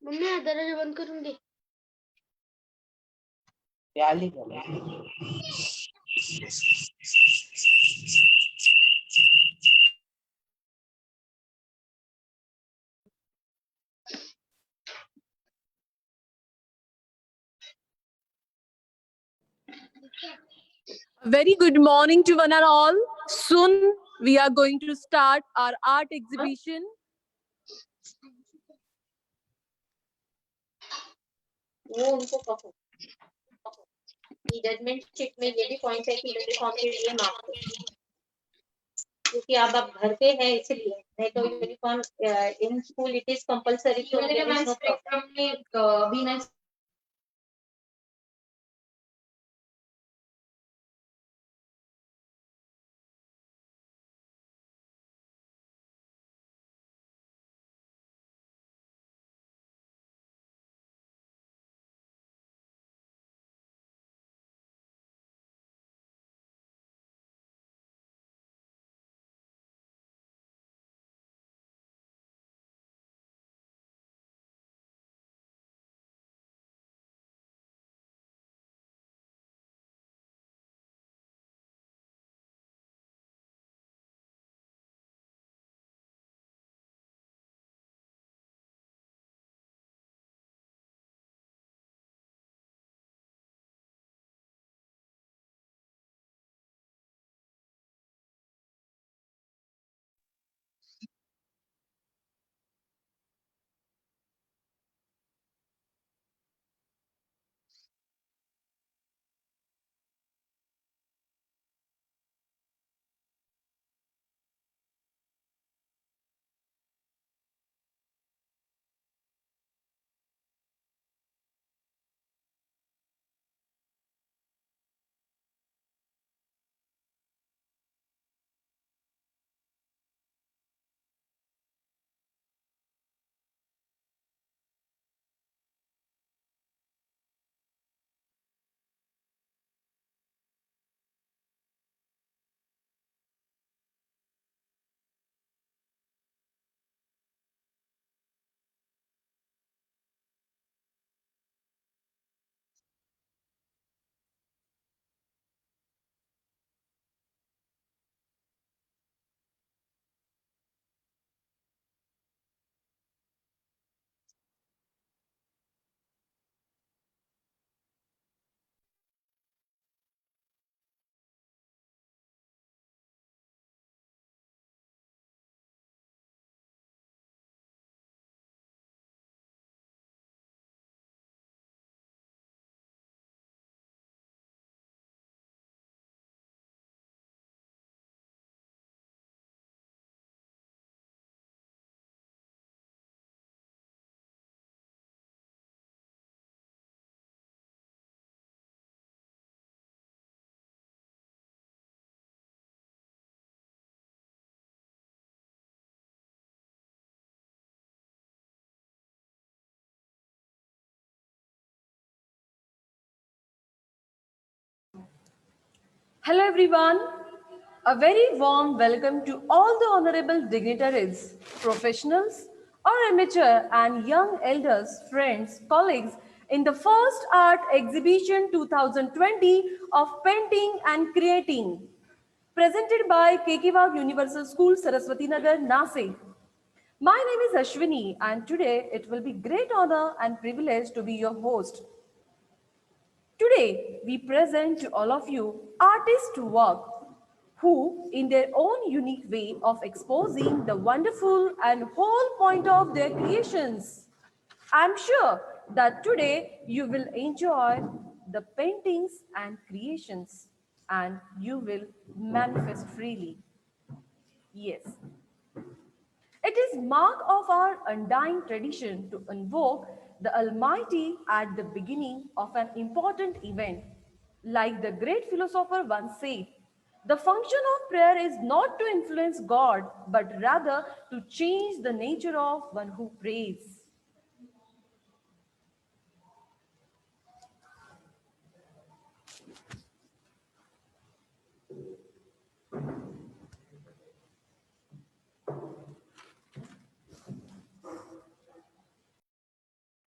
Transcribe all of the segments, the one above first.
Mummy दरवाजा बंद करूंगी। प्याली Very good morning to one and all. Soon we are going to start our art exhibition. वो उनको कहो जजमेंट शीट में ये भी पॉइंट है कि यूनिफॉर्म के लिए मार्क दो क्योंकि अब आप घर पे है इसलिए नहीं तो uniform in school it is compulsory तो there is no problem Hello everyone. A very warm welcome to all the honorable dignitaries, professionals or amateur and young elders, friends, colleagues in the first art exhibition 2020 of painting and creating presented by Kekiwag Universal School, Saraswati Nagar, Nasik. My name is Ashwini and today it will be great honor and privilege to be your host. Today, we present to all of you artists' work who, in their own unique way of exposing the wonderful and whole point of their creations. I'm sure that today you will enjoy the paintings and creations and you will manifest freely. Yes, it is mark of our undying tradition to invoke the Almighty at the beginning of an important event. Like the great philosopher once said, the function of prayer is not to influence God, but rather to change the nature of one who prays.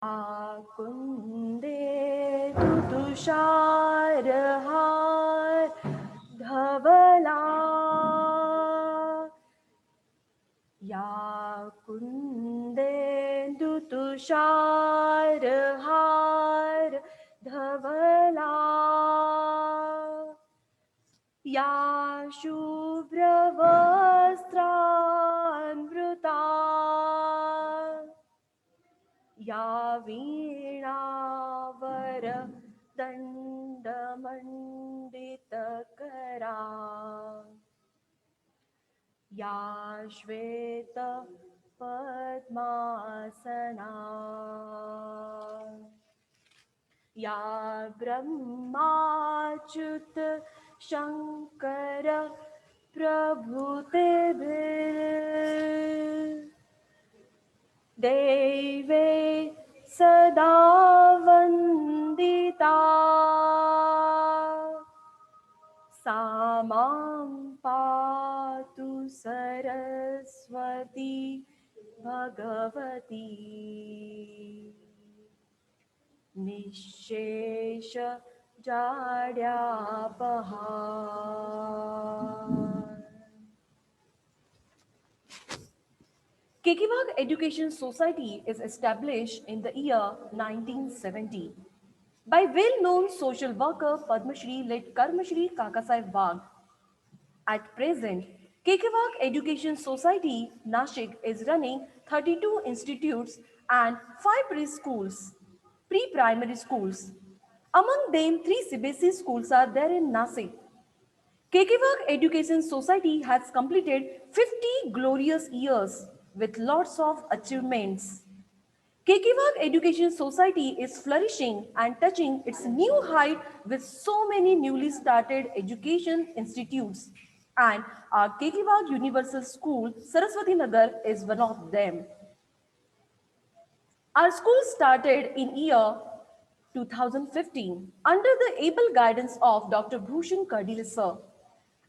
कुन्दे तुषारहार धवला या कुन्देन्दु तुषारहार धवला या शुभ्रवस्त्रान्वृता या वीणावर दण्डमण्डितकरा या श्वेत पद्मासना या ब्रह्माच्युत शङ्कर प्रभृतिभिः देवे सदा वन्दिता सा मां पातु Saraswati Bhagwati निःशेष जाड्यापहा Kekivag Education Society is established in the year 1970 by well-known social worker Padma Shri Lit Karmashri Kakasai Wagh. At present, Kekivag Education Society Nashik is running 32 institutes and 5 preschools, pre-primary schools. Among them, 3 CBSE schools are there in Nasik. Kekivag Education Society has completed 50 glorious years with lots of achievements. Kekivag Education Society is flourishing and touching its new height with so many newly started education institutes. And our Kekivag Universal School, Saraswati Nagar, is one of them. Our school started in year 2015 under the able guidance of Dr. Bhushan Kardile sir.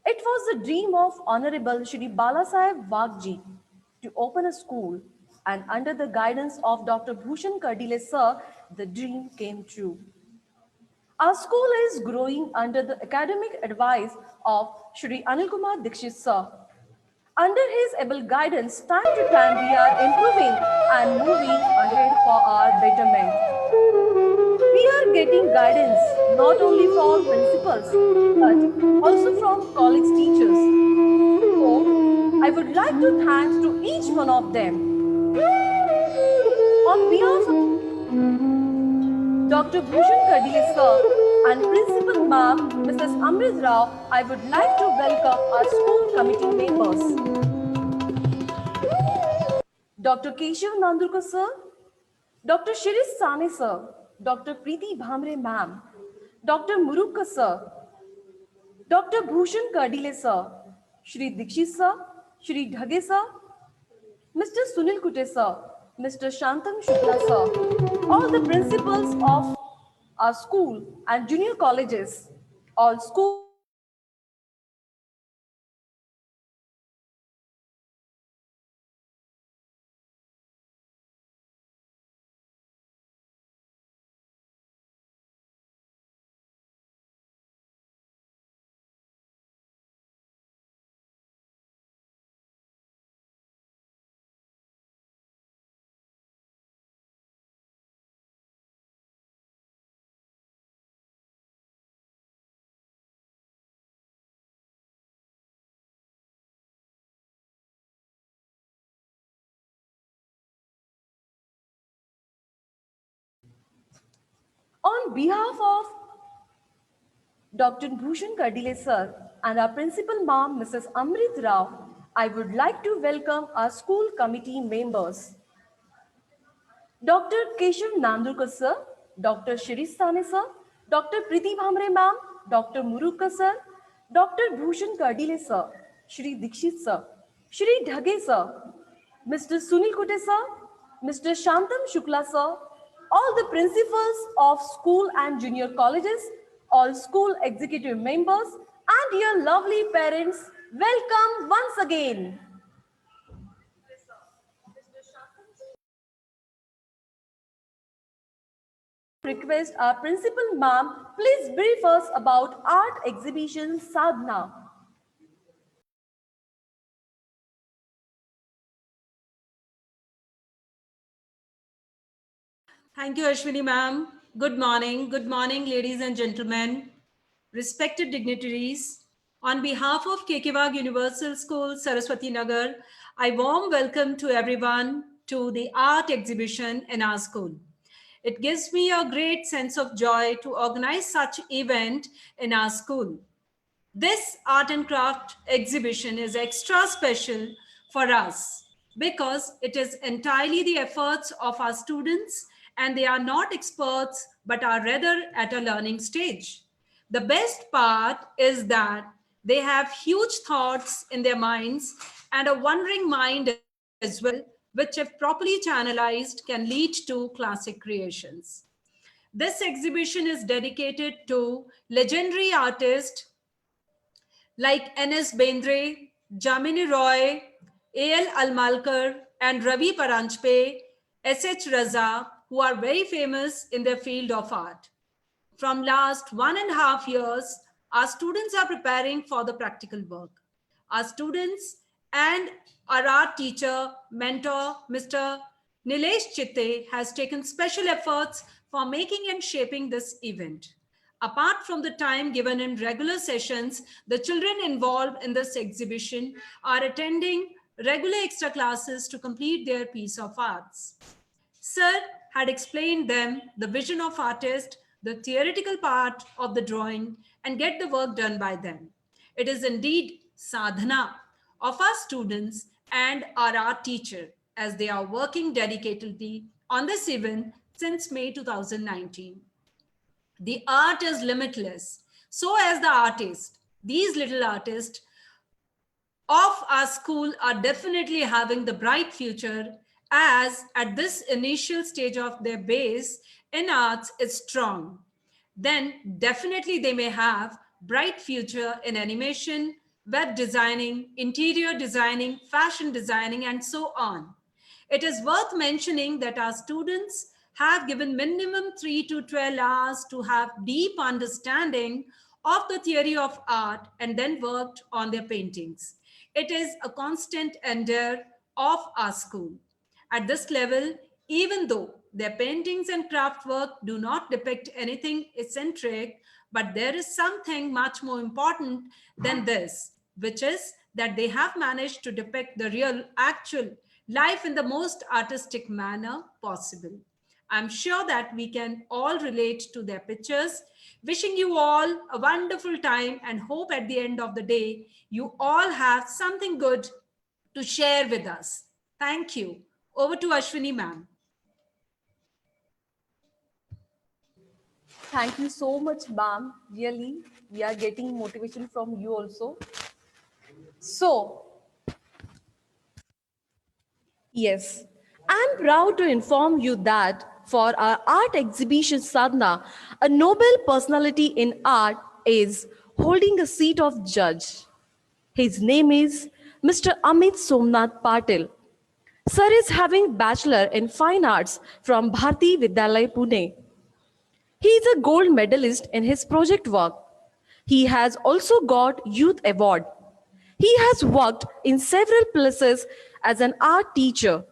It was the dream of Honorable Shri Balasaheb Wagji to open a school, and under the guidance of Dr. Bhushan Kardile sir, the dream came true. Our school is growing under the academic advice of Shri Anil Kumar Dikshit sir. Under his able guidance, time to time we are improving and moving ahead for our betterment. We are getting guidance not only from principals but also from college teachers. So, I would like to thank to each one of them. On behalf of Dr. Bhushan Kadile sir and Principal Ma'am Mrs. Amrit Rao, I would like to welcome our school committee members. Dr. Keshav Nandurkar sir, Dr. Shirish Sane sir, Dr. Preeti Bhamre ma'am, Dr. Murukka sir, Dr. Bhushan Kardile sir, Shri Dikshit sir, Shri Dhage sir, Mr. Sunil Kute sir, Mr. Shantam Shukla sir, all the principals of our school and junior colleges, all school on behalf of Dr. Bhushan Kardile sir and our principal ma'am Mrs. Amrit Rao, I would like to welcome our school committee members. Dr. Keshav Nandurkar sir, Dr. Shirish Sane sir, Dr. Preeti Bhamre ma'am, Dr. Murukka sir, Dr. Bhushan Kardile sir, Shri Dikshit sir, Shri Dhage sir, Mr. Sunil Kute sir, Mr. Shantam Shukla sir, all the principals of school and junior colleges, all school executive members, and your lovely parents, welcome once again. request our principal ma'am, please brief us about art exhibition Sadhana. Thank you, Ashwini ma'am. Good morning. Good morning, ladies and gentlemen, respected dignitaries. On behalf of Kekewag Universal School, Saraswati Nagar, I warm welcome to everyone to the art exhibition in our school. It gives me a great sense of joy to organize such event in our school. This art and craft exhibition is extra special for us because it is entirely the efforts of our students and they are not experts but are rather at a learning stage. The best part is that they have huge thoughts in their minds and a wandering mind as well, which if properly channelized can lead to classic creations. This exhibition is dedicated to legendary artists like N.S. Bendre, Jamini Roy, A.L. Almalkar, and Ravi Paranjpe, S.H. Raza, who are very famous in their field of art. From last 1.5 years, our students are preparing for the practical work. Our students and our art teacher, mentor, Mr. Nilesh Chitte has taken special efforts for making and shaping this event. Apart from the time given in regular sessions, the children involved in this exhibition are attending regular extra classes to complete their piece of arts. Sir had explained them the vision of artist, the theoretical part of the drawing, and get the work done by them. It is indeed sadhana of our students and our art teacher as they are working dedicatedly on this event since May 2019. The art is limitless. So as the artist, these little artists of our school are definitely having the bright future as at this initial stage of their base in arts is strong. Then definitely they may have bright future in animation, web designing, interior designing, fashion designing, and so on. It is worth mentioning that our students have given minimum 3 to 12 hours to have deep understanding of the theory of art and then worked on their paintings. It is a constant endeavor of our school. At this level, even though their paintings and craft work do not depict anything eccentric, but there is something much more important than this, which is that they have managed to depict the real, actual life in the most artistic manner possible. I'm sure that we can all relate to their pictures. Wishing you all a wonderful time and hope at the end of the day, you all have something good to share with us. Thank you. Over to Ashwini ma'am. Thank you so much, ma'am. Really, we are getting motivation from you also. So, yes, I'm proud to inform you that for our art exhibition Sadhana, a Nobel personality in art is holding a seat of judge. His name is Mr. Amit Somnath Patil. Sir is having Bachelor in Fine Arts from Bharati Vidyalaya Pune. He is a gold medalist in his project work. He has also got Youth Award. He has worked in several places as an art teacher.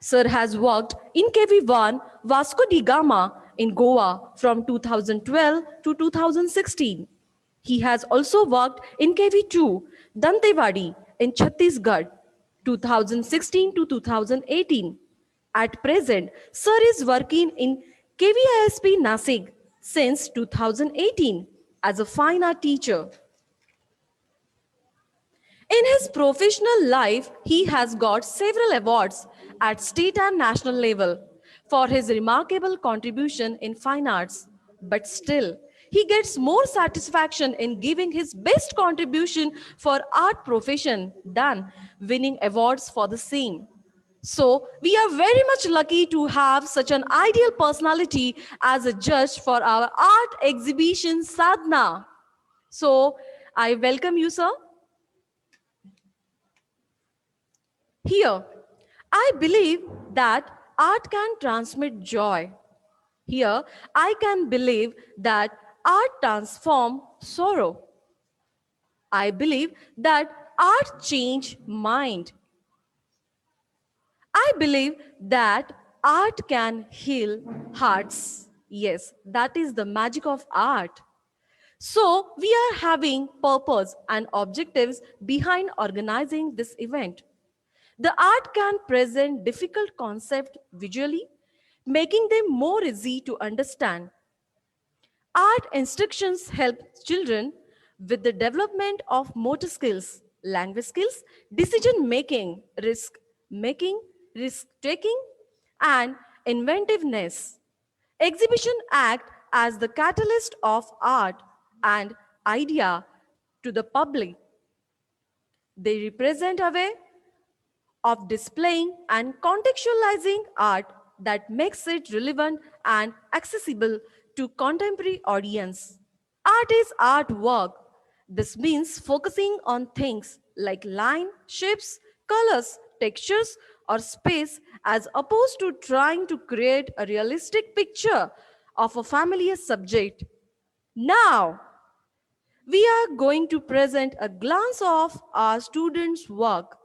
Sir has worked in KV1 Vasco da Gama in Goa from 2012 to 2016. He has also worked in KV2 Dantewadi in Chhattisgarh 2016 to 2018. At present, Sir is working in KVISP Nasik since 2018 as a fine art teacher. In his professional life, he has got several awards at state and national level for his remarkable contribution in fine arts. But still, he gets more satisfaction in giving his best contribution for art profession than winning awards for the same. So, we are very much lucky to have such an ideal personality as a judge for our art exhibition Sadhana. So, I welcome you, sir. Here, I believe that art can transmit joy. Here, I can believe that art transforms sorrow. I believe that art change mind. I believe that art can heal hearts. Yes, that is the magic of art. So, we are having purpose and objectives behind organizing this event. The art can present difficult concepts visually, making them more easy to understand. Art instructions help children with the development of motor skills, language skills, decision making, risk taking, and inventiveness. Exhibition act as the catalyst of art and idea to the public. They represent a way of displaying and contextualizing art that makes it relevant and accessible to contemporary audience. Art is artwork. This means focusing on things like line, shapes, colors, textures, or space as opposed to trying to create a realistic picture of a familiar subject. Now, we are going to present a glance of our students' work.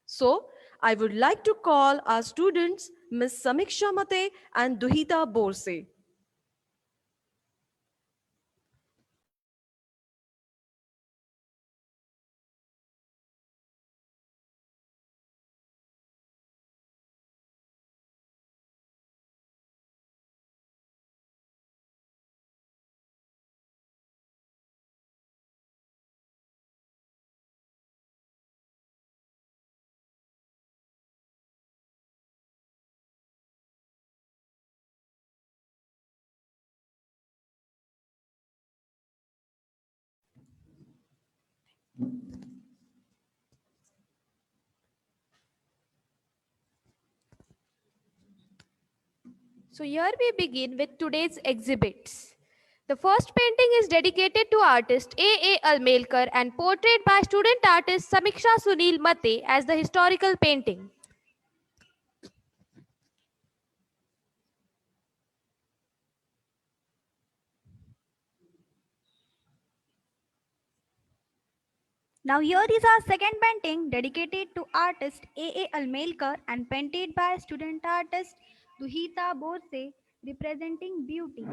So, I would like to call our students Ms. Samiksha Mate and Duhita Borse. So here we begin with today's exhibits. The first painting is dedicated to artist A. Almelkar and portrayed by student artist Samiksha Sunil Mate as the historical painting. Now here is our second painting dedicated to artist A. Almelkar and painted by student artist Duhita Borse representing beauty.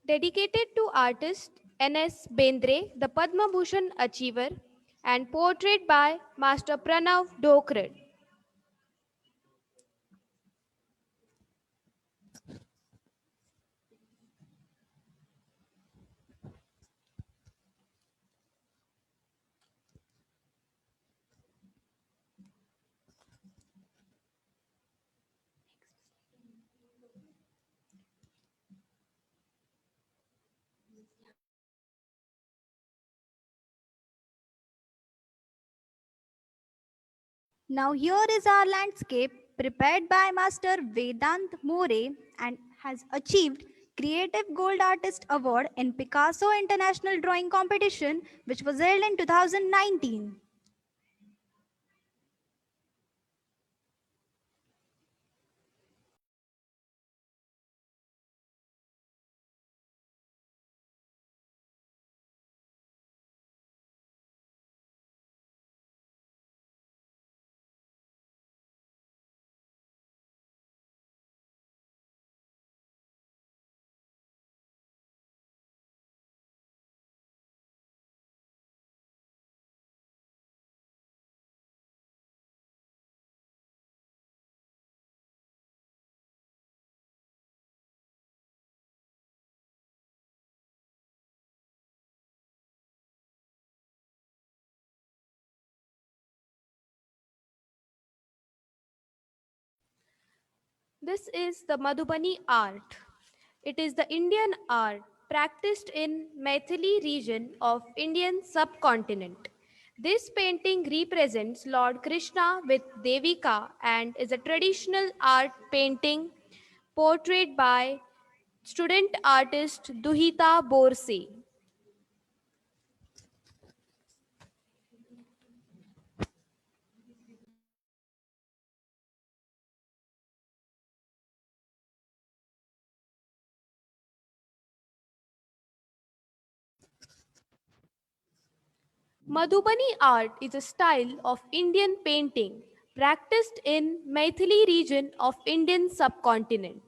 Dedicated to artist N.S. Bendre, the Padma Bhushan achiever, and portrayed by Master Pranav Dokred. Now here is our landscape prepared by Master Vedant More and has achieved Creative Gold Artist Award in Picasso International Drawing Competition which was held in 2019. This is the Madhubani art. It is the Indian art practiced in Maithili region of Indian subcontinent. This painting represents Lord Krishna with Devika and is a traditional art painting portrayed by student artist Duhita Borse. Madhubani art is a style of Indian painting practiced in Maithili region of Indian subcontinent.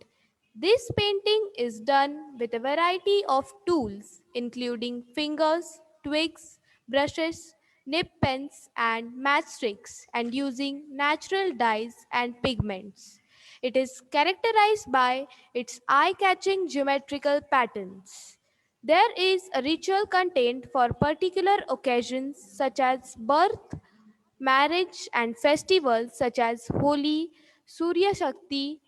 This painting is done with a variety of tools including fingers, twigs, brushes, nib pens and matchsticks and using natural dyes and pigments. It is characterized by its eye-catching geometrical patterns. There is a ritual content for particular occasions such as birth, marriage, and festivals such as Holi, Surya Shakti,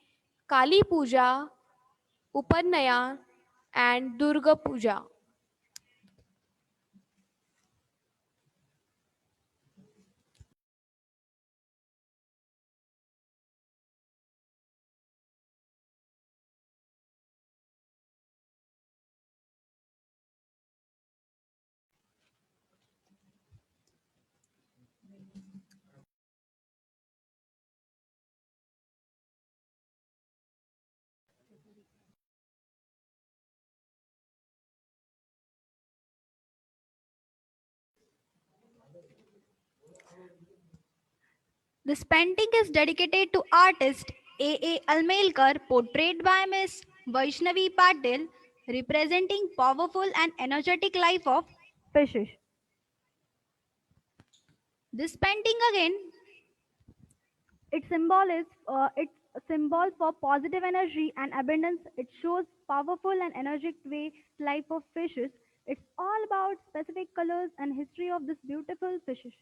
Kali Puja, Upanaya, and Durga Puja. This painting is dedicated to artist A. Almelkar, portrayed by Miss Vaishnavi Patil, representing powerful and energetic life of fishes. This painting again, its symbol for positive energy and abundance. It shows powerful and energetic way life of fishes. It's all about specific colors and history of this beautiful fishes.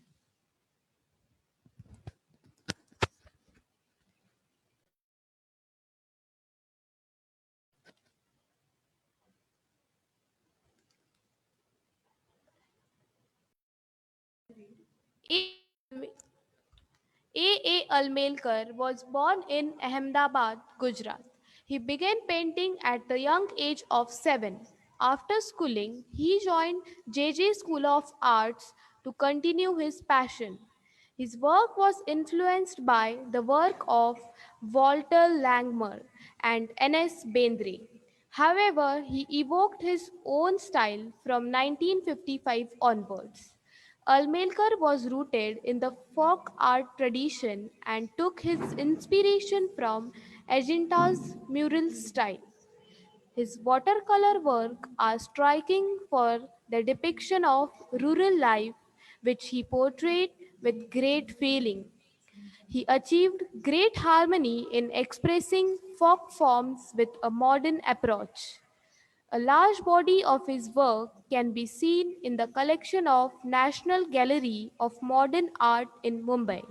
A. A. Almelkar was born in Ahmedabad, Gujarat. He began painting at the young age of 7. After schooling, he joined JJ School of Arts to continue his passion. His work was influenced by the work of Walter Langmuir and N.S. Bendre. However, he evoked his own style from 1955 onwards. Almelkar was rooted in the folk art tradition and took his inspiration from Ajanta's mural style. His watercolor work are striking for the depiction of rural life, which he portrayed with great feeling. He achieved great harmony in expressing folk forms with a modern approach. A large body of his work can be seen in the collection of National Gallery of Modern Art in Mumbai.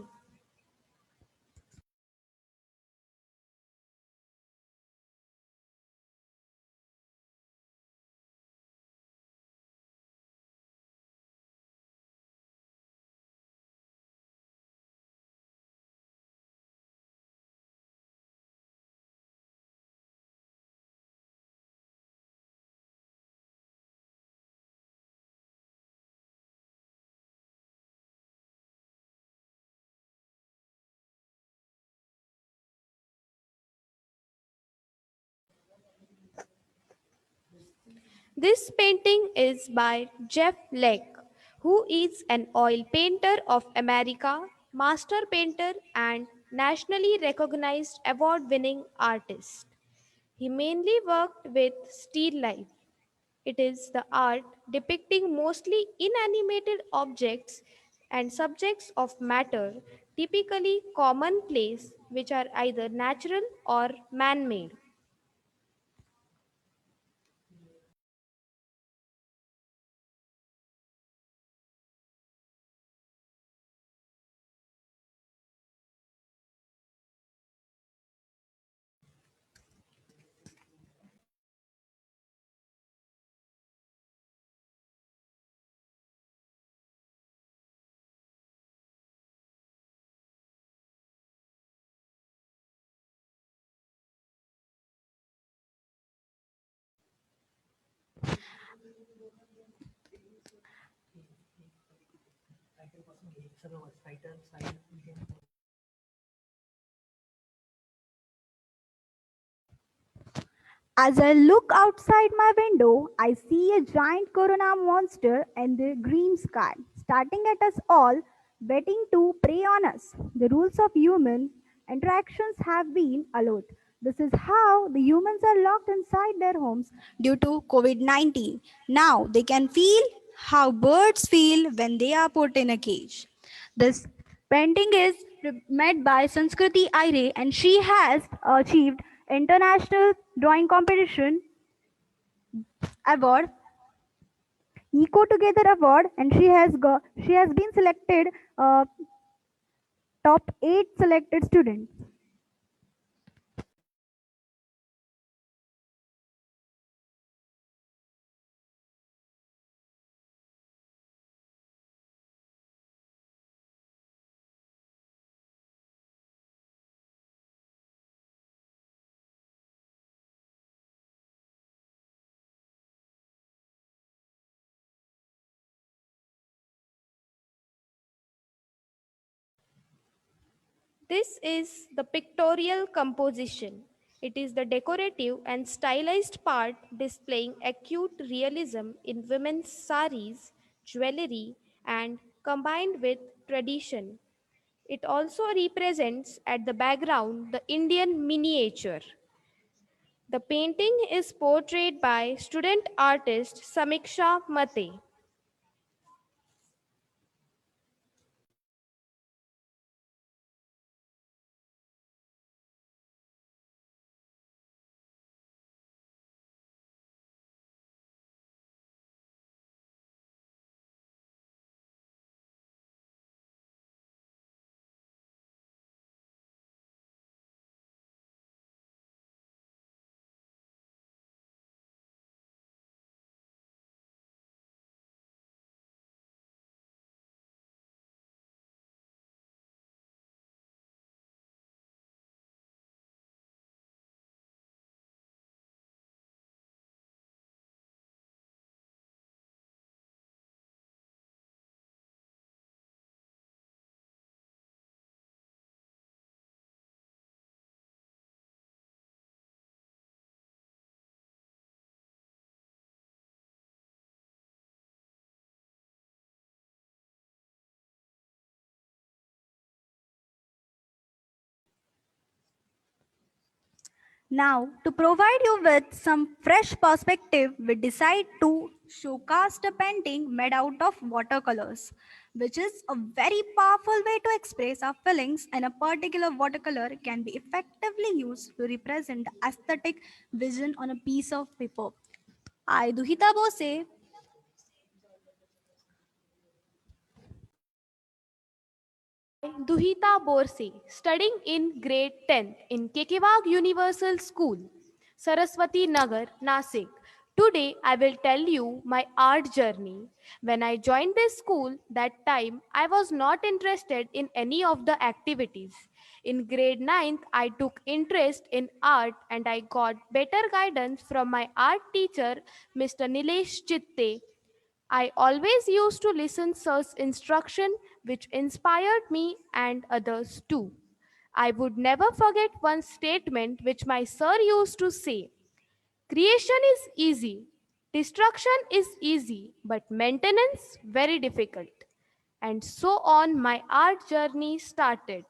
This painting is by Jeff Leck, who is an oil painter of America, master painter, and nationally recognized award winning artist. He mainly worked with still life. It is the art depicting mostly inanimated objects and subjects of matter, typically commonplace, which are either natural or man made. As I look outside my window, I see a giant corona monster in the green sky, starting at us all, waiting to prey on us. The rules of human interactions have been allowed. This is how the humans are locked inside their homes due to COVID 19. Now they can feel how birds feel when they are put in a cage. This painting is made by Sanskriti Aire and she has achieved international drawing competition award, Eco Together award, and she has been selected top 8 selected students. This is the pictorial composition. It is the decorative and stylized part displaying acute realism in women's saris, jewelry, and combined with tradition. It also represents at the background the Indian miniature. The painting is portrayed by student artist Samiksha Mate. Now, to provide you with some fresh perspective, we decide to showcase a painting made out of watercolors, which is a very powerful way to express our feelings, and a particular watercolor can be effectively used to represent the aesthetic vision on a piece of paper. I, Duhita Bose, Duhita Borse, studying in grade 10th in Kekewag Universal School, Saraswati Nagar, Nasik. Today I will tell you my art journey. When I joined this school, that time I was not interested in any of the activities. In grade 9th, I took interest in art and I got better guidance from my art teacher, Mr. Nilesh Chitte. I always used to listen Sir's instruction, which inspired me and others too. I would never forget one statement which my sir used to say: creation is easy, destruction is easy, but maintenance very difficult. And so on, my art journey started.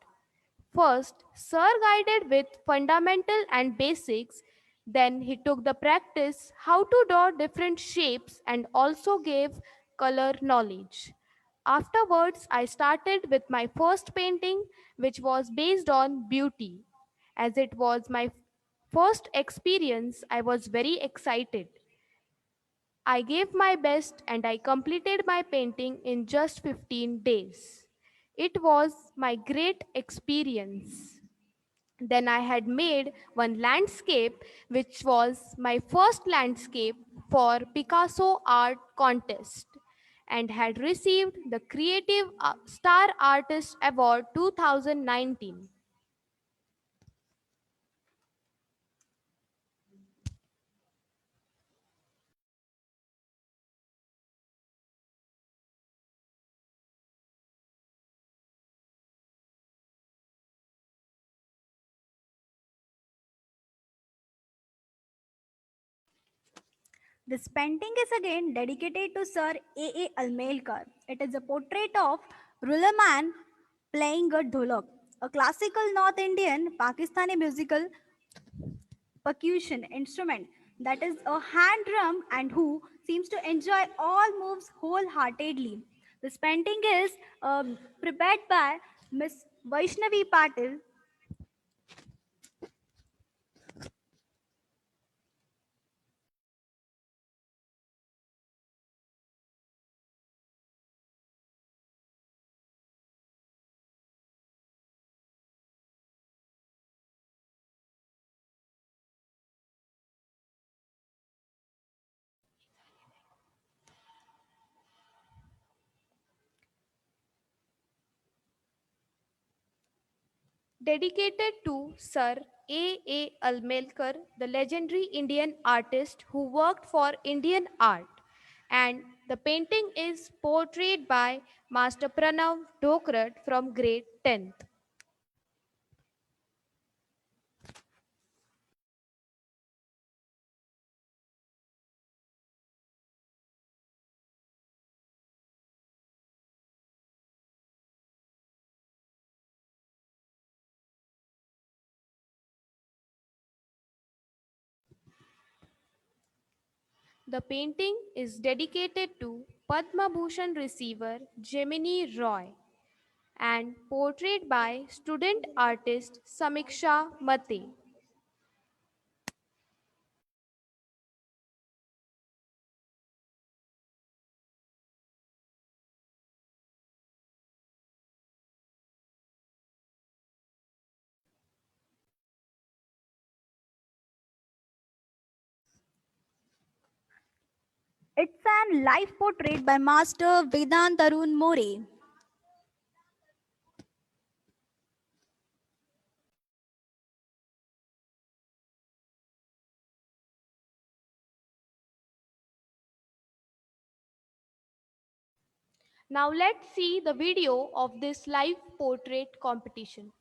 First, Sir guided with fundamental and basics. Then he took the practice how to draw different shapes and also gave color knowledge. Afterwards, I started with my first painting, which was based on beauty. As it was my first experience, I was very excited. I gave my best and I completed my painting in just 15 days. It was my great experience. Then I had made one landscape, which was my first landscape for Picasso Art Contest, and had received the Creative Star Artist Award 2019. This painting is again dedicated to Sir A. Almelkar. It is a portrait of ruler man playing a dholak, a classical North Indian Pakistani musical percussion instrument that is a hand drum and who seems to enjoy all moves wholeheartedly. This painting is prepared by Miss Vaishnavi Patil. Dedicated to Sir A. Almelkar, the legendary Indian artist who worked for Indian art. And the painting is portrayed by Master Pranav Dokrat from grade 10th. The painting is dedicated to Padma Bhushan receiver Gemini Roy and portrayed by student artist Samiksha Mate. It's an live portrait by Master Vedant Tarun More. Now let's see the video of this live portrait competition.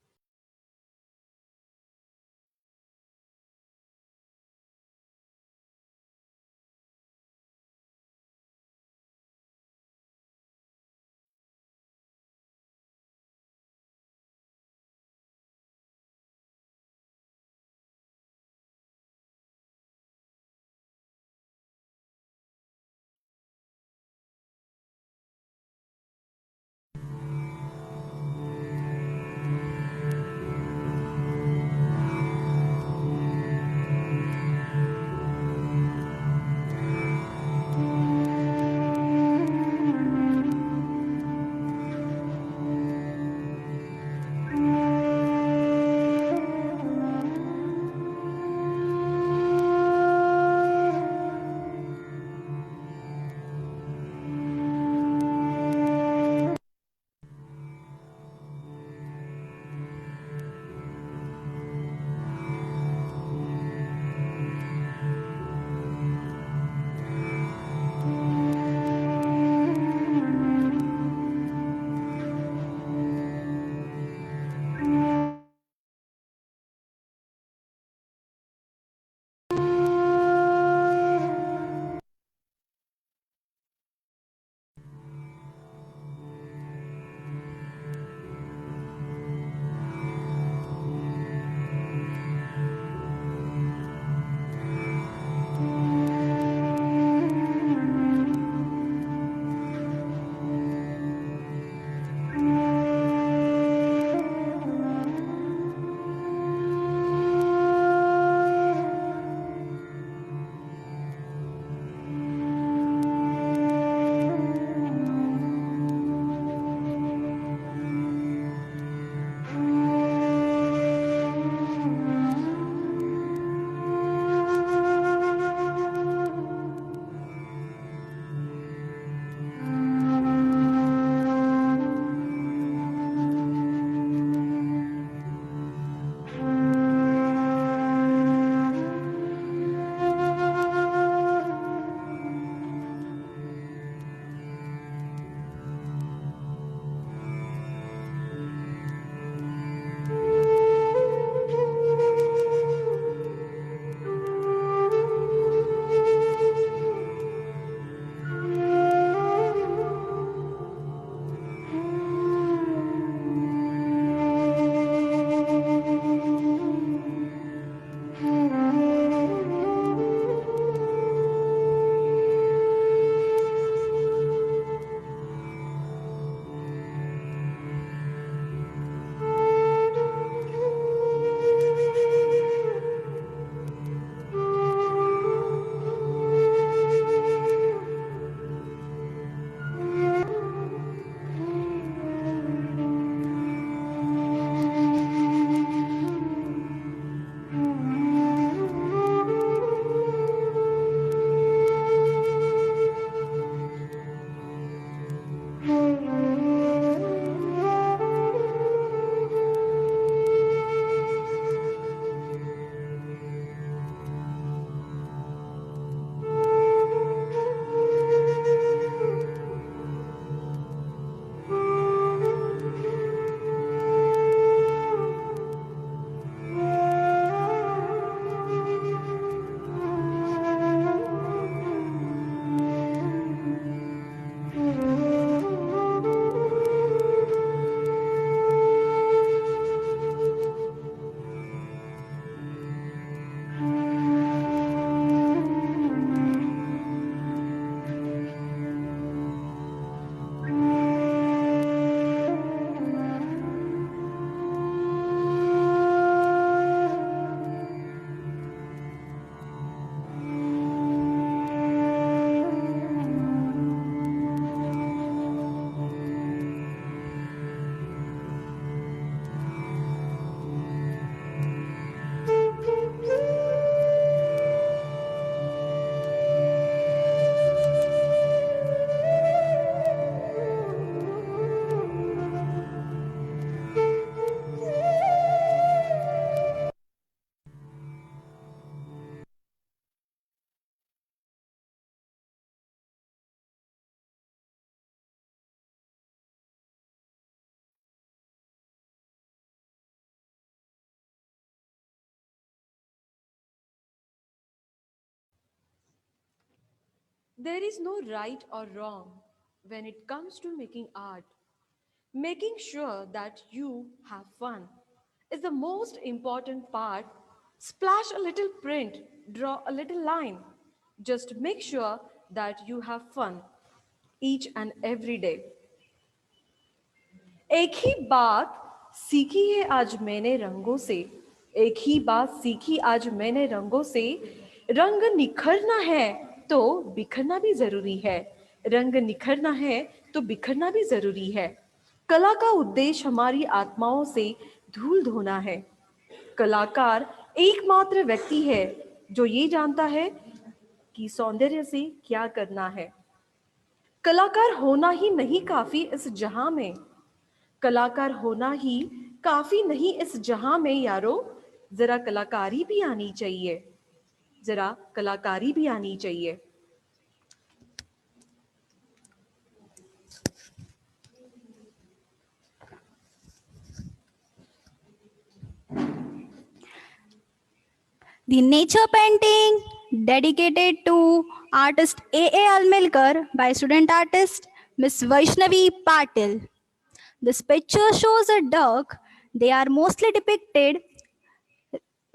There is no right or wrong when it comes to making art. Making sure that you have fun is the most important part. Splash a little print, draw a little line. Just make sure that you have fun each and every day. एक ही बात सीखी है आज मैंने रंगों से, एक ही बात सीखी आज मैंने रंगों से, रंग निखरना है तो बिखरना भी जरूरी है, रंग निखरना है तो बिखरना भी जरूरी है। कला का उद्देश्य हमारी आत्माओं से धूल धोना है। कलाकार एकमात्र व्यक्ति है जो ये जानता है कि सौंदर्य से क्या करना है। कलाकार होना ही नहीं काफी इस जहां में, कलाकार होना ही काफी नहीं इस जहां में यारो, जरा कलाकारी भी आनी चाहिए, जरा कलाकारी भी आनी चाहिए। The nature painting dedicated to artist A.A. Almelkar by student artist Miss Vaishnavi Patil. This picture shows a duck. They are mostly depicted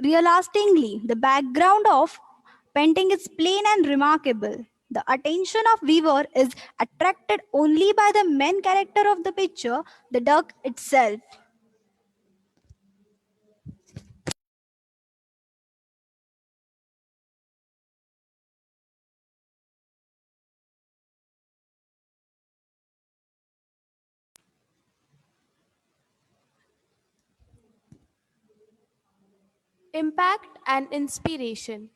realistically. The background of painting is plain and remarkable. The attention of viewer is attracted only by the main character of the picture, the duck itself. Impact and inspiration.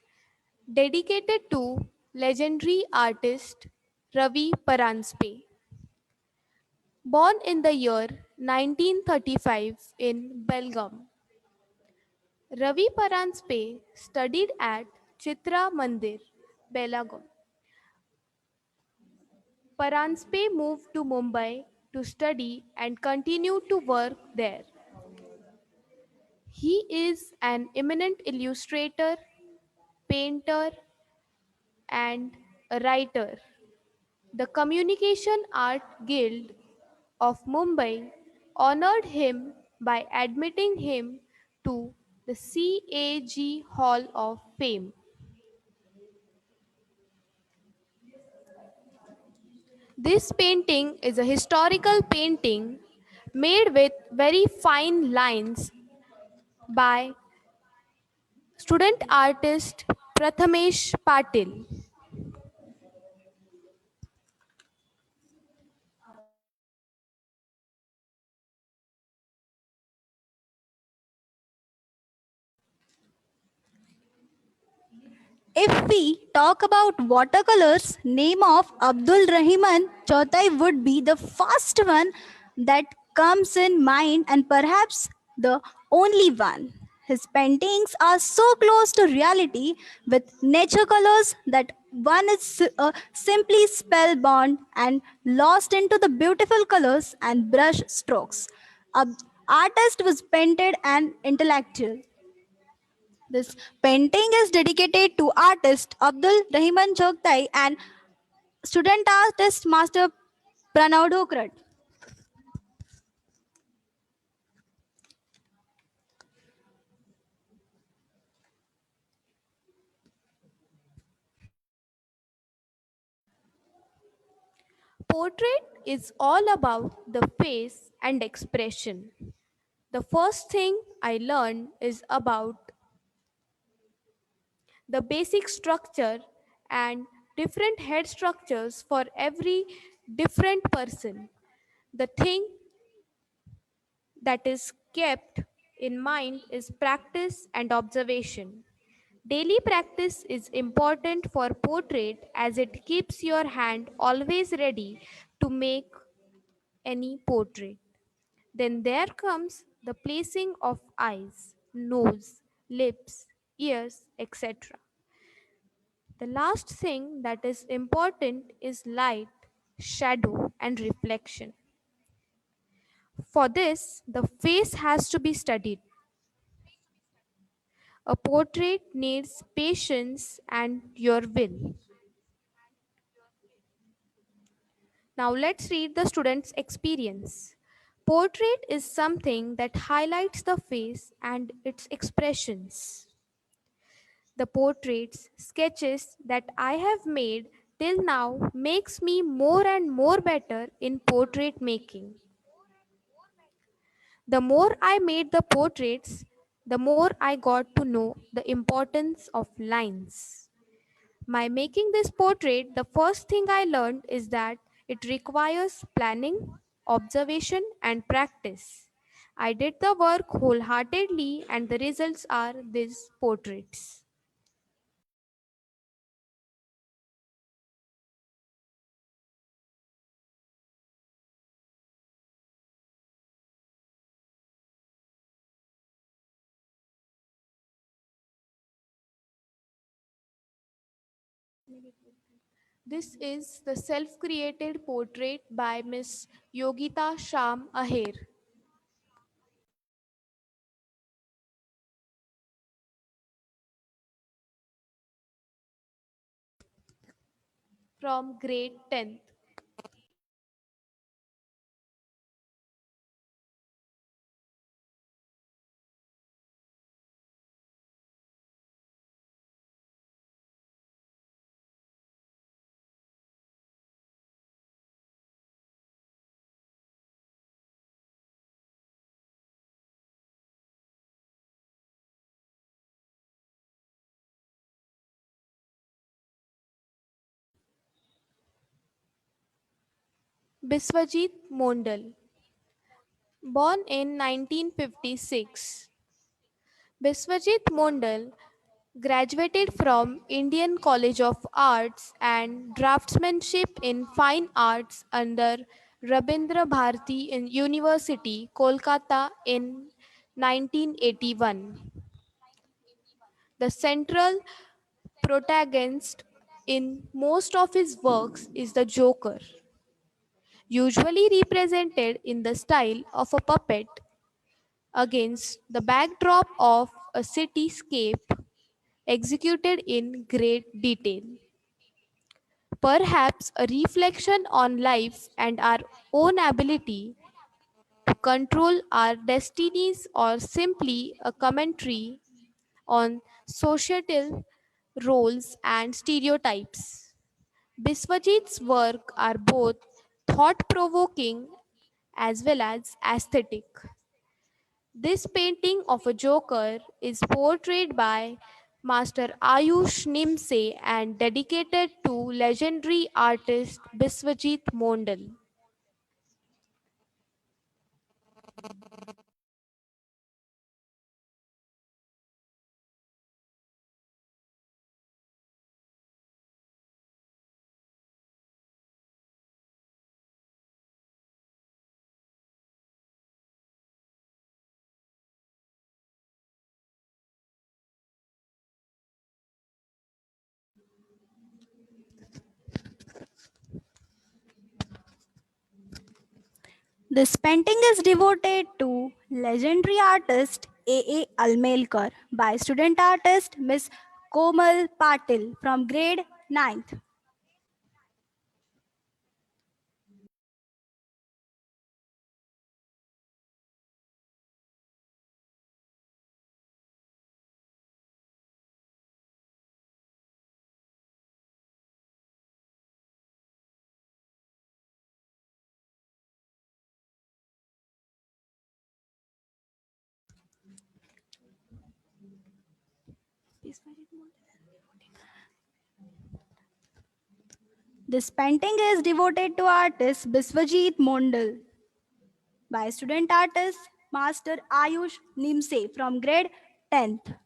Dedicated to legendary artist Ravi Paranspe. Born in the year 1935 in Belgaum, Ravi Paranspe studied at Chitra Mandir, Belagaum. Paranspe moved to Mumbai to study and continued to work there. He is an eminent illustrator, painter, and a writer. The Communication Art Guild of Mumbai honored him by admitting him to the CAG Hall of Fame. This painting is a historical painting made with very fine lines by student artist Prathamesh Patil. If we talk about watercolors, name of Abdul Rahman Chautai would be the first one that comes in mind and perhaps the only one. His paintings are so close to reality with nature colors that one is simply spellbound and lost into the beautiful colors and brush strokes. Artist was painted and intellectual. This painting is dedicated to artist Abdul Rahman Choktai and student artist Master Pranav Dhokrat. Portrait is all about the face and expression. The first thing I learned is about the basic structure and different head structures for every different person. The thing that is kept in mind is practice and observation. Daily practice is important for portrait as it keeps your hand always ready to make any portrait. Then there comes the placing of eyes, nose, lips, ears, etc. The last thing that is important is light, shadow, and reflection. For this, the face has to be studied. A portrait needs patience and your will. Now let's read the student's experience. Portrait is something that highlights the face and its expressions. The portraits, sketches that I have made till now makes me more and more better in portrait making. The more I made the portraits, the more I got to know the importance of lines. By making this portrait, the first thing I learned is that it requires planning, observation, and practice. I did the work wholeheartedly, and the results are these portraits. This is the self created portrait by Miss Yogita Sham Aher from grade 10th. Biswajit Mondal, born in 1956. Biswajit Mondal graduated from Indian College of Arts and Draftsmanship in Fine Arts under Rabindra Bharati in University, Kolkata in 1981. The central protagonist in most of his works is the Joker, usually represented in the style of a puppet against the backdrop of a cityscape executed in great detail. Perhaps a reflection on life and our own ability to control our destinies, or simply a commentary on societal roles and stereotypes. Biswajit's work are both thought provoking as well as aesthetic. This painting of a Joker is portrayed by Master Ayush Nimse and dedicated to legendary artist Biswajit Mondal. This painting is devoted to legendary artist A. Almelkar by student artist Miss Komal Patil from grade 9th. This painting is devoted to artist Biswajit Mondal by student artist Master Ayush Nimse from grade 10th.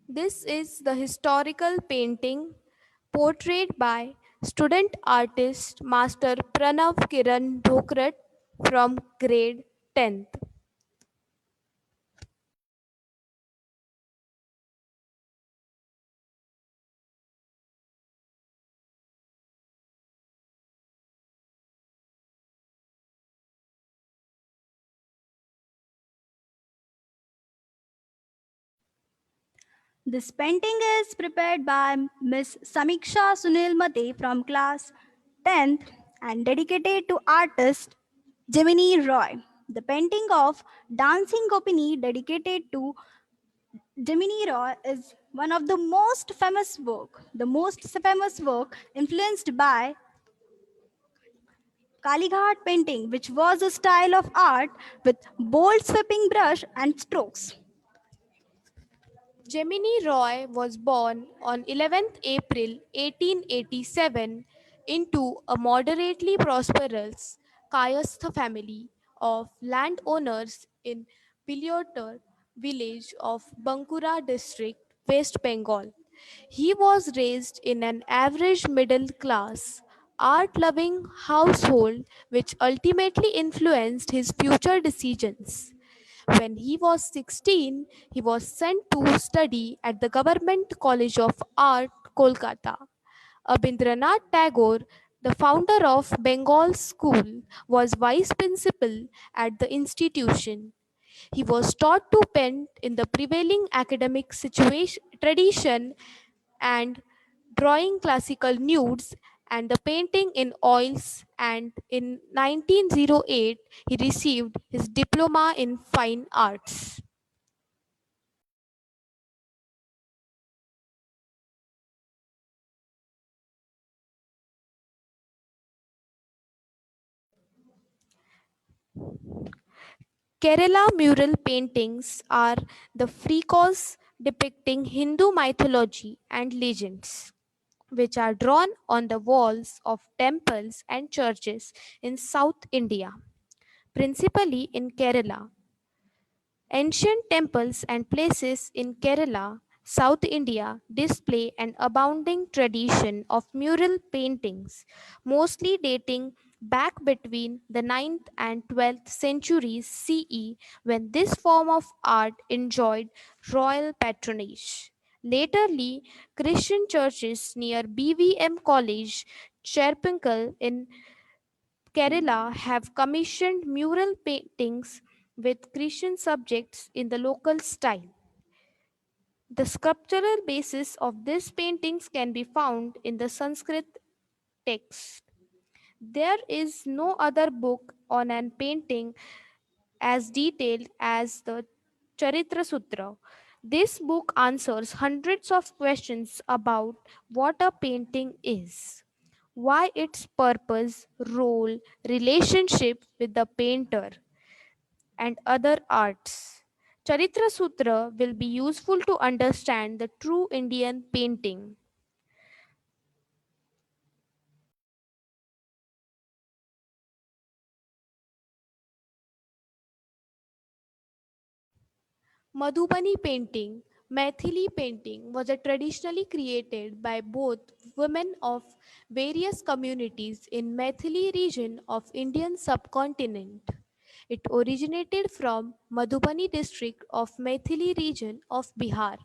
This is the historical painting portrayed by student artist Master Pranav Kiran Dhokrat from grade 10th. This painting is prepared by Miss Samiksha Sunil Mate from class 10th and dedicated to artist Gemini Roy. The painting of Dancing Gopini dedicated to Gemini Roy is one of the most famous work. The most famous work influenced by Kalighat painting, which was a style of art with bold sweeping brush and strokes. Gemini Roy was born on 11th April 1887 into a moderately prosperous Kayastha family of landowners in Piliotar village of Bankura district, West Bengal. He was raised in an average middle class, art loving household, which ultimately influenced his future decisions. When he was 16, he was sent to study at the Government College of Art, Kolkata. Abindranath Tagore, the founder of Bengal School, was vice principal at the institution. He was taught to paint in the prevailing academic tradition and drawing classical nudes and the painting in oils, and in 1908 he received his diploma in fine arts. Kerala mural paintings are the fricoes depicting Hindu mythology and legends, which are drawn on the walls of temples and churches in South India, principally in Kerala. Ancient temples and places in Kerala, South India display an abounding tradition of mural paintings, mostly dating back between the 9th and 12th centuries CE, when this form of art enjoyed royal patronage. Laterly, Christian churches near BVM College, Cherpinkal in Kerala have commissioned mural paintings with Christian subjects in the local style. The sculptural basis of these paintings can be found in the Sanskrit text. There is no other book on an painting as detailed as the Charitra Sutra. This book answers hundreds of questions about what a painting is, why its purpose, role, relationship with the painter, and other arts. Charitra Sutra will be useful to understand the true Indian painting. Madhubani painting, Maithili painting, was a traditionally created by both women of various communities in Maithili region of Indian subcontinent. It originated from Madhubani district of Maithili region of Bihar.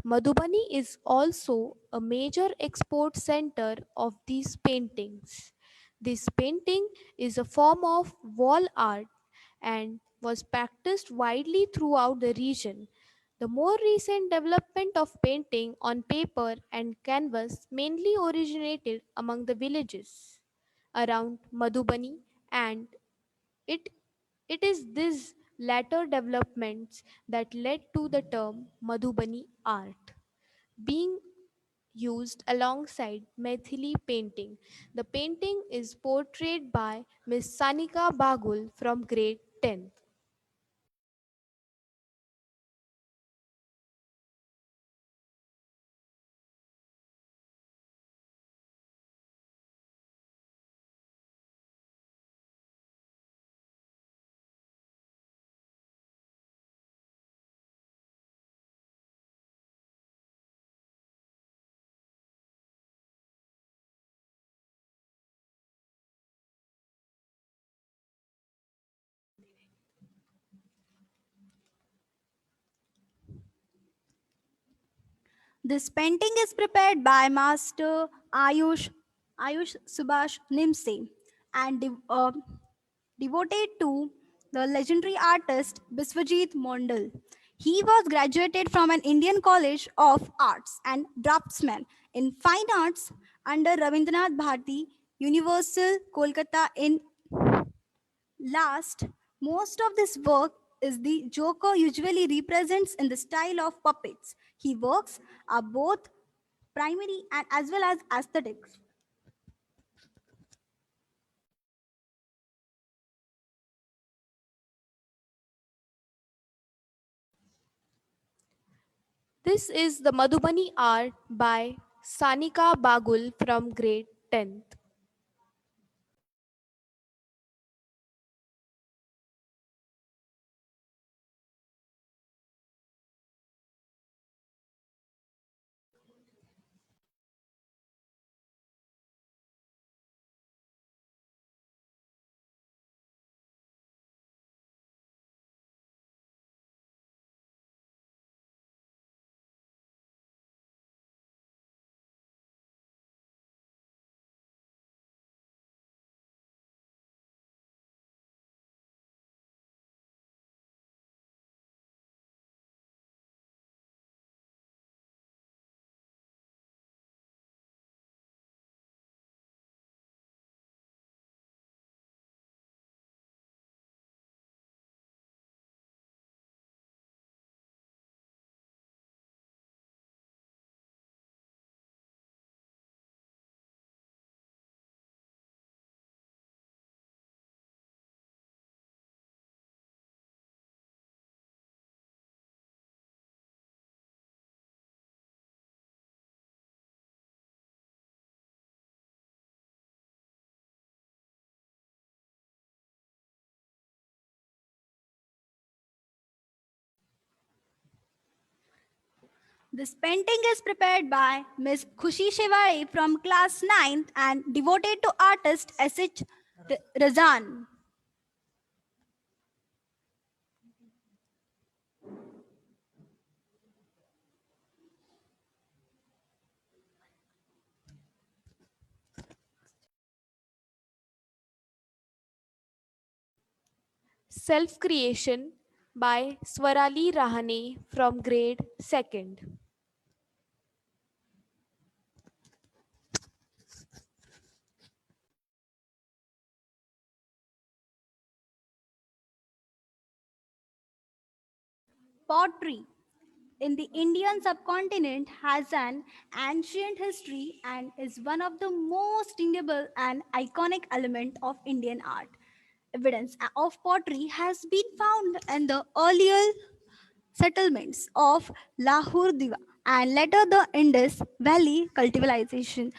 Madhubani is also a major export center of these paintings. This painting is a form of wall art and was practiced widely throughout the region. The more recent development of painting on paper and canvas mainly originated among the villages around Madhubani, and it, it is these latter developments that led to the term Madhubani art being used alongside Maithili painting. The painting is portrayed by Miss Sanika Bagul from grade 10th. This painting is prepared by Master Ayush Subhash Nimse and devoted to the legendary artist Biswajit Mondal. He was graduated from an Indian College of Arts and Draftsman in Fine Arts under Rabindranath Bharati, Universal Kolkata in last. Most of this work is the Joker usually represents in the style of puppets. He works are both primary and as well as aesthetics. This is the Madhubani art by Sanika Bagul from grade 10th. This painting is prepared by Ms. Khushi Shewari from class 9th and devoted to artist S.H. Razan. Self Creation by Swarali Rahane from grade 2nd. Pottery in the Indian subcontinent has an ancient history and is one of the most durable and iconic element of Indian art. Evidence of pottery has been found in the earlier settlements of Lahore Diva and later the Indus Valley cultivation.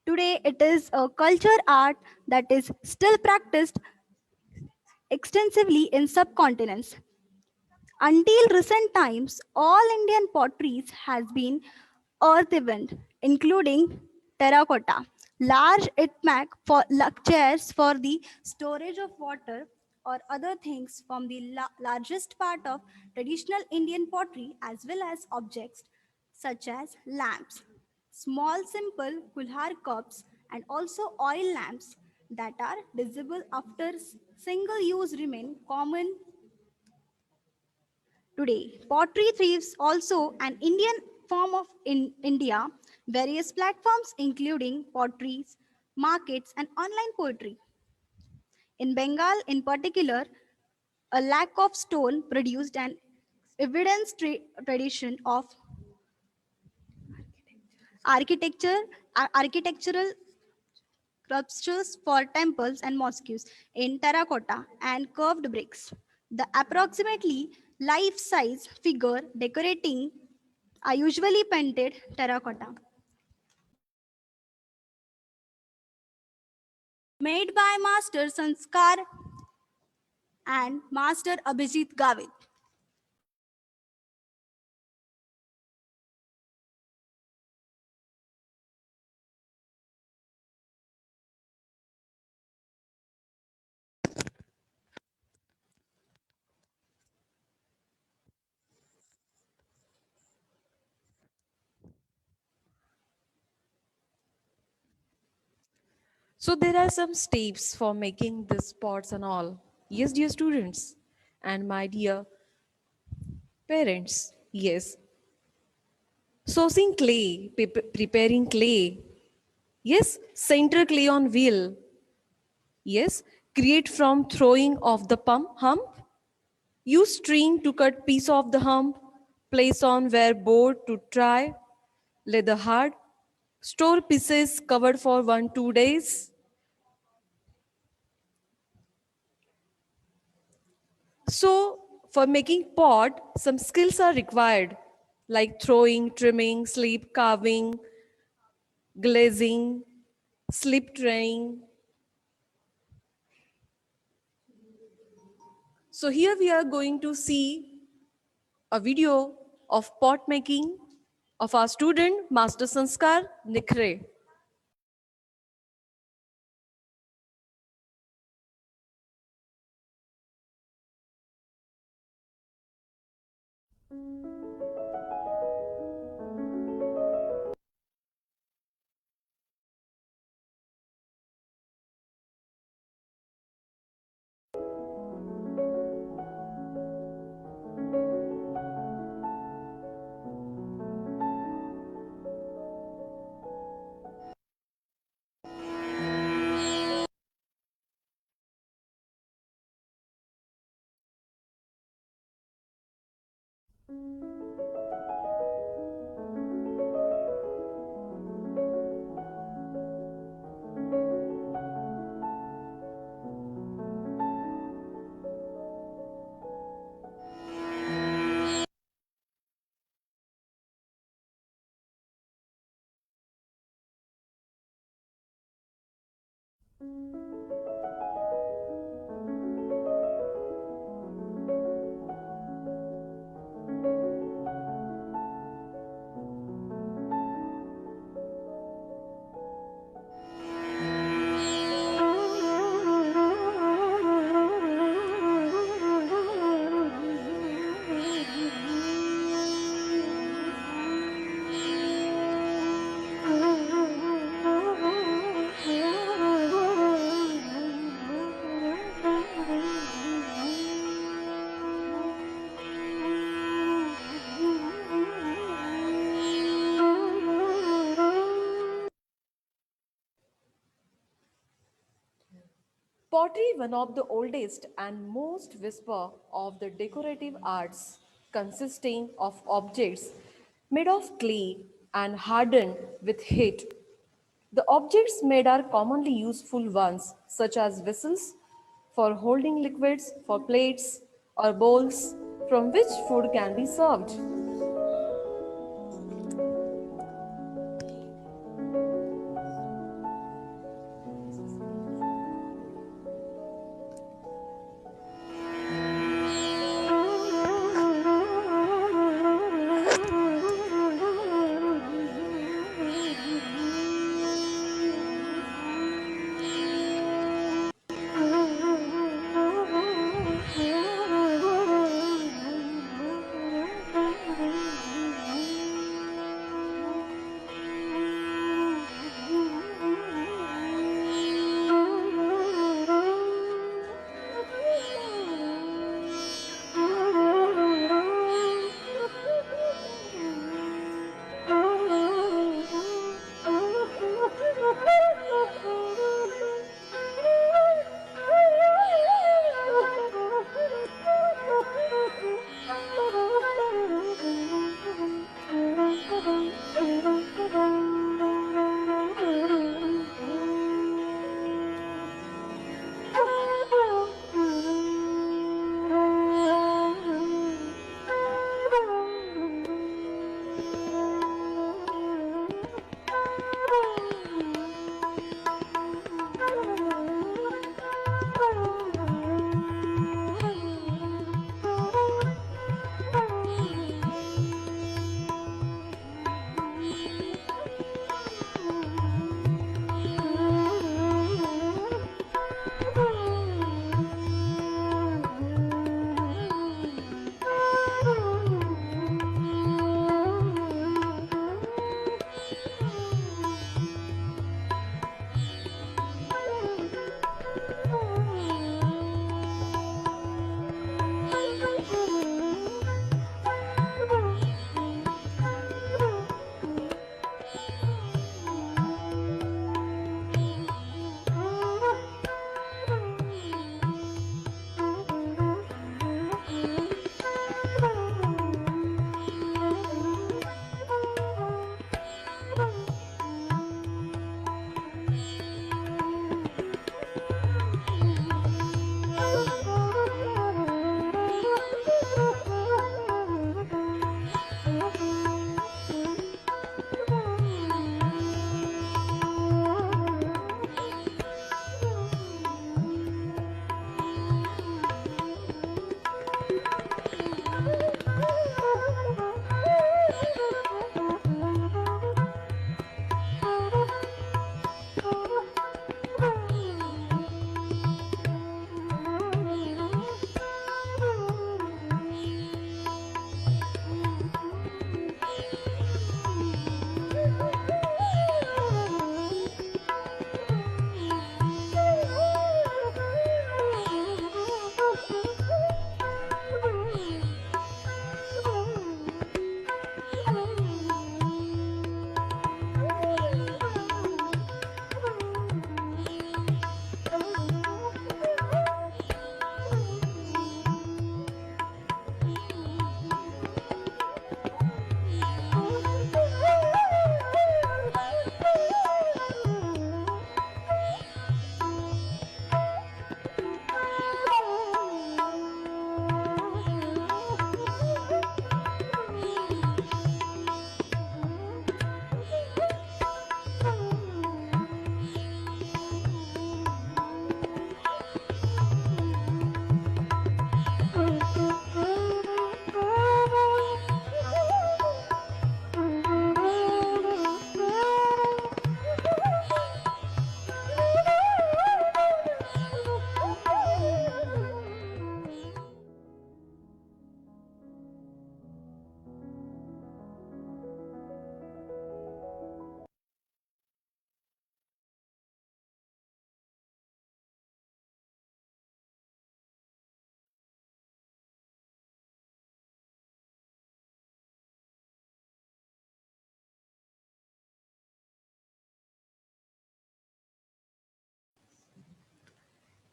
Today, it is a culture art that is still practiced extensively in subcontinents. Until recent times, all Indian potteries has been earthen, including terracotta, large itmak for chairs for the storage of water or other things from the largest part of traditional Indian pottery as well as objects such as lamps, small simple kulhar cups and also oil lamps that are visible after single use remain common today. Pottery thrives also an Indian form of in India, various platforms including potteries, markets, and online poetry. In Bengal, in particular, a lack of stone produced an evidence tradition of architecture, architectural sculptures for temples and mosques in terracotta and curved bricks. The approximately life-size figure decorating are usually painted terracotta. Made by Master Sanskar and Master Abhijit Gavit. So there are some steps for making these pots and all. Yes, dear students, and my dear Parents, yes. Sourcing clay, preparing clay. Yes, center clay on wheel. Yes, create from throwing of the hump. Use string to cut piece of the hump. Place on where board to try. Leather hard. Store pieces covered for 1-2 days. So for making pot, some skills are required like throwing, trimming, sleeve carving, glazing, slip training. So here we are going to see a video of pot making of our student Master Sanskar Nikhre. Pottery, one of the oldest and most whisper of the decorative arts, consisting of objects made of clay and hardened with heat. The objects made are commonly useful ones, such as vessels for holding liquids, for plates or bowls from which food can be served.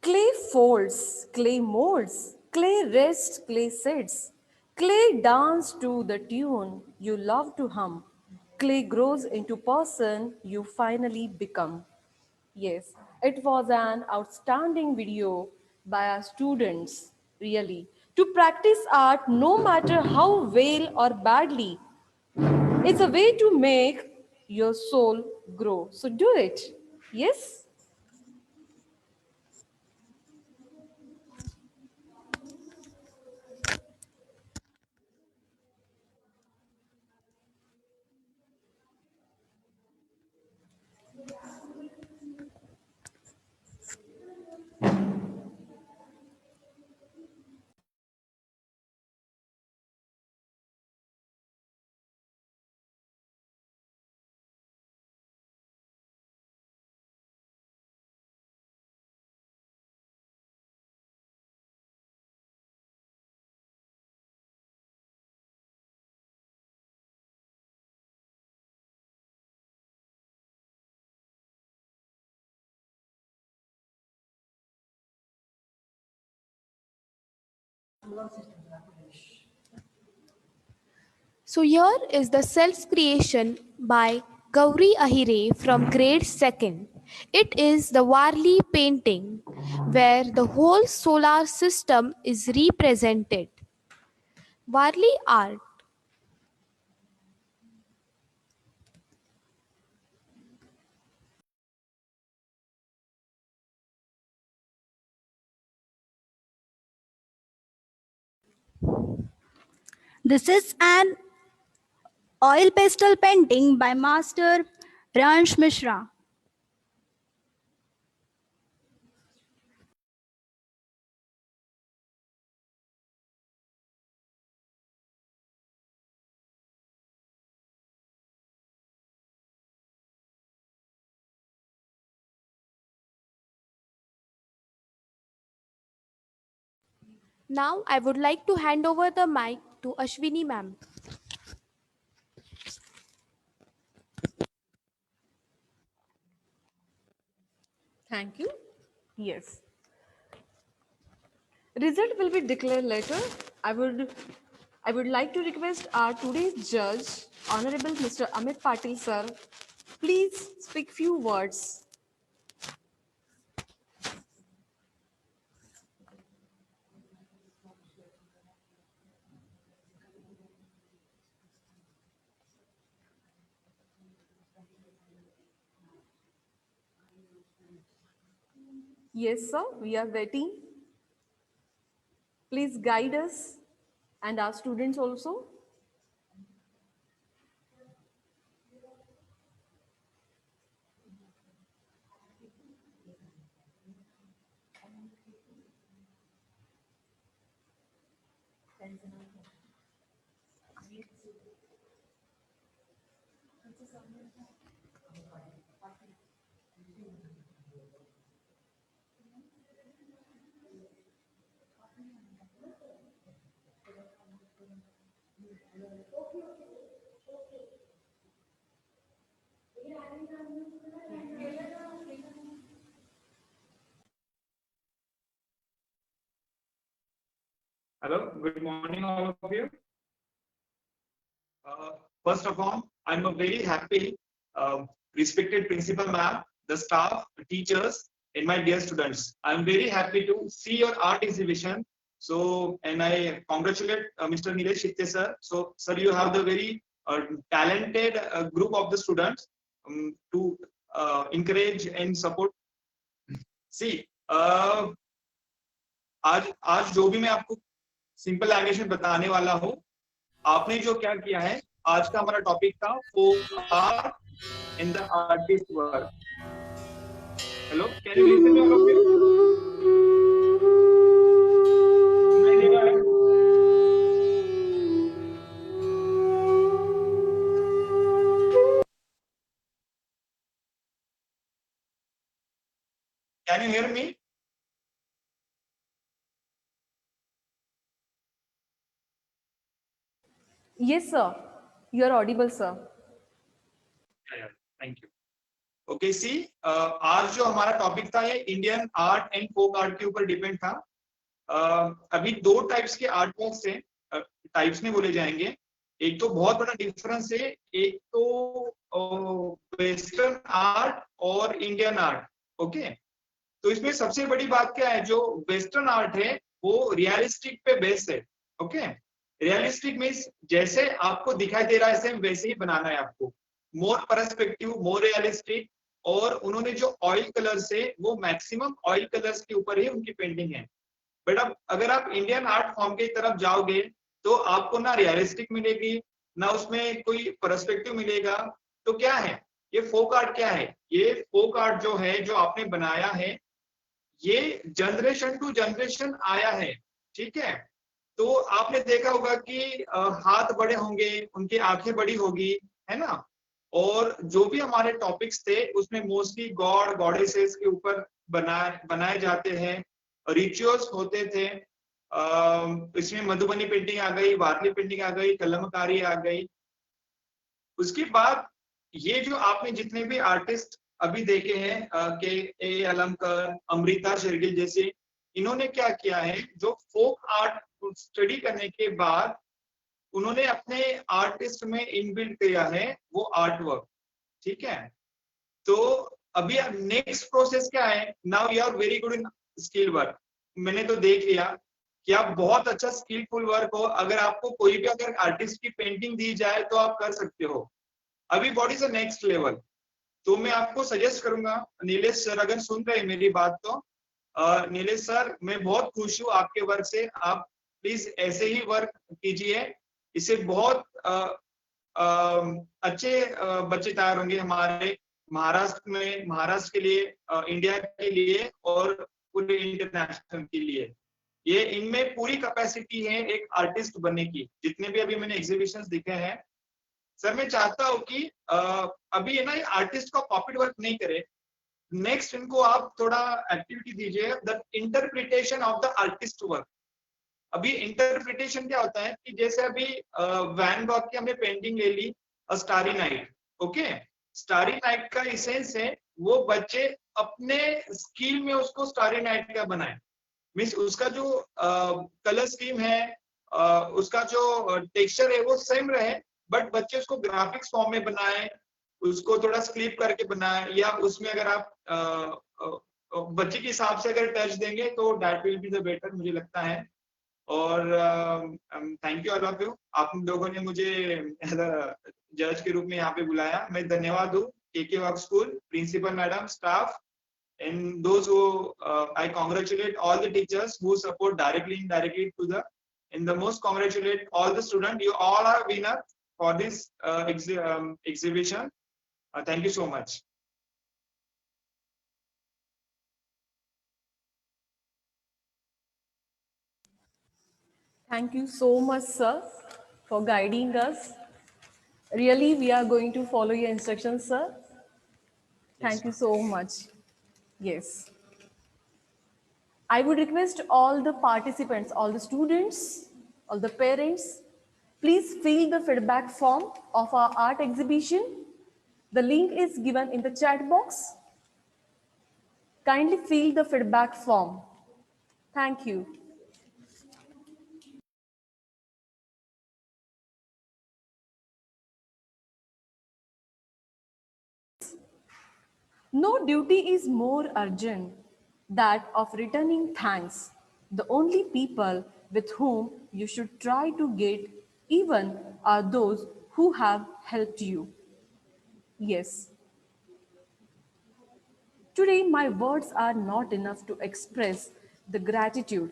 Clay folds, clay molds, clay rests, clay sits. Clay dance to the tune you love to hum. Clay grows into person you finally become. Yes, it was an outstanding video by our students, really. To practice art, no matter how well or badly, it's a way to make your soul grow. So do it. Yes? So here is the self creation by Gauri Ahire from grade 2nd. It is the Warli painting where the whole solar system is represented. Warli art. This is an oil pastel painting by Master Ransh Mishra. Now I would like to hand over the mic to Ashwini ma'am. Thank you. Yes. Result will be declared later. I would like to request our today's judge, Honorable Mr. Amit Patil sir, please speak few words. Yes, sir, we are waiting. Please guide us and our students also. Hello, good morning, all of you. First of all, I'm very happy, respected principal ma'am, the staff, teachers, and my dear students. I'm very happy to see your art exhibition. So, and I congratulate Mr. Nilesh Shitte sir. So, sir, you have the very talented group of the students to encourage and support. See, आज जो भी मैं आपको simple language में बताने वाला हूँ, आपने जो क्या किया है, आज का हमारा टॉपिक था वो art in the artist work. Hello, can you listen me all of you? सुनाई दे रहा है? Can you hear me? Yes, sir. You are audible, sir. Yeah, thank you. Okay see, आज जो हमारा टॉपिक था ये Indian art and folk art के ऊपर डिपेंड था। अभी 2 टाइप्स के आर्ट वर्क्स हैं, टाइप्स में बोले जाएंगे। एक तो बहुत बड़ा डिफरेंस है, एक तो वेस्टर्न आर्ट और इंडियन आर्ट। ओके, तो इसमें सबसे बड़ी बात क्या है, जो वेस्टर्न आर्ट है वो रियलिस्टिक पे बेस्ड है। ओके, रियलिस्टिक मीन्स जैसे आपको दिखाई दे रहा है सेम वैसे ही बनाना है आपको, मोर पर्सपेक्टिव, मोर रियलिस्टिक। और उन्होंने जो ऑयल कलर्स है वो मैक्सिमम ऑयल कलर्स के ऊपर ही उनकी पेंटिंग है। बट अब अगर आप इंडियन आर्ट फॉर्म की तरफ जाओगे तो आपको ना रियलिस्टिक मिलेगी, ना उसमें कोई पर्सपेक्टिव मिलेगा। तो क्या है ये फोक आर्ट? क्या है ये फोक आर्ट जो है, जो आपने बनाया है, ये जनरेशन टू जनरेशन आया है। ठीक है, तो आपने देखा होगा कि हाथ बड़े होंगे, उनकी आंखें बड़ी होगी, है ना। और जो भी हमारे टॉपिक्स थे उसमें मोस्टली गॉड गॉडेसेस के ऊपर बनाए जाते हैं, रिचुअल्स होते थे। इसमें मधुबनी पेंटिंग आ गई, वारली पेंटिंग आ गई, कलमकारी आ गई। उसके बाद ये जो आपने जितने भी आर्टिस्ट अभी देखे हैं, के ए अलमकर, अमृता शेरगिल जैसे, इन्होंने क्या किया है, जो फोक आर्ट स्टडी करने के बाद उन्होंने अपने आर्टिस्ट में इनबिल्ट किया है वो आर्ट वर्क। ठीक है, तो अभी नेक्स्ट प्रोसेस क्या है, now you are very good in skill work. मैंने तो देख लिया कि आप बहुत अच्छा स्किलफुल वर्क हो, अगर आपको कोई भी अगर आर्टिस्ट की पेंटिंग दी जाए तो आप कर सकते हो। अभी what is the next level? तो मैं आपको सजेस्ट करूंगा, नीलेश सर अगर सुन रहे हैं मेरी बात तो, नीलेश सर मैं बहुत खुश हूँ आपके वर्क से, आप प्लीज ऐसे ही वर्क कीजिए, इससे बहुत अच्छे बच्चे तैयार होंगे हमारे महाराष्ट्र में, महाराष्ट्र के लिए, इंडिया के लिए और पूरे इंटरनेशनल के लिए। ये इनमें पूरी कैपेसिटी है एक आर्टिस्ट बनने की, जितने भी अभी मैंने एग्जीबिशंस दिखे हैं। सर मैं चाहता हूँ कि अभी है ना, ये आर्टिस्ट का कॉपी वर्क नहीं करे, नेक्स्ट इनको आप थोड़ा एक्टिविटी दीजिए, the interpretation of the artist work. अभी इंटरप्रिटेशन क्या होता है कि जैसे अभी वैन गॉग की हमने पेंटिंग ले ली, starry night. Okay, starry night का इसेंस है वो बच्चे अपने स्किल में उसको स्टारी नाइट का बनाए, मीन्स उसका जो कलर स्कीम है, उसका जो टेक्सचर है वो सेम रहे, बट बच्चे उसको ग्राफिक्स फॉर्म में बनाए, उसको थोड़ा स्क्लिप करके बनाए, या उसमें अगर आप बच्चे के हिसाब से अगर टच देंगे तो that will be the better, मुझे लगता है। और thank you all of you, आप लोगों ने मुझे एज अ जज के रूप में यहाँ पे बुलाया। मैं धन्यवाद दूं K K school principal madam, staff, and those who I congratulate all the teachers who support directly indirectly to the, and the most congratulate all the students. You all are winner for this exhibition. Thank you so much. Thank you so much, sir, for guiding us. Really, we are going to follow your instructions, sir. Thank you so much. Yes. I would request all the participants, all the students, all the parents, please fill the feedback form of our art exhibition. The link is given in the chat box. Kindly fill the feedback form. Thank you. No duty is more urgent that of returning thanks. The only people with whom you should try to get even are those who have helped you. Yes. Today, my words are not enough to express the gratitude.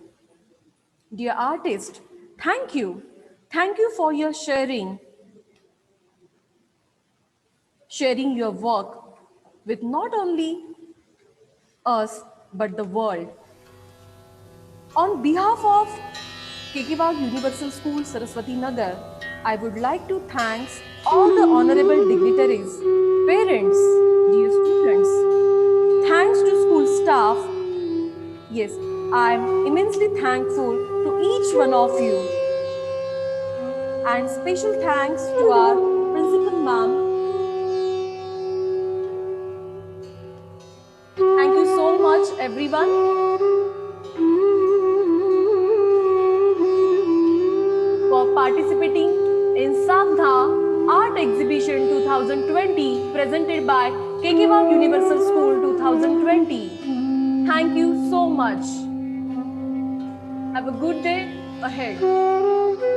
Dear artist, thank you. Thank you for your sharing your work with not only us but the world. On behalf of KK Wagh Universal School, Saraswati Nagar, I would like to thank all the honorable dignitaries, parents, dear students. Thanks to school staff. Yes, I am immensely thankful to each one of you. And special thanks to our principal ma'am, everyone. For participating in Savdha Art Exhibition 2020 presented by Kekewag Universal School 2020. Thank you so much. Have a good day ahead.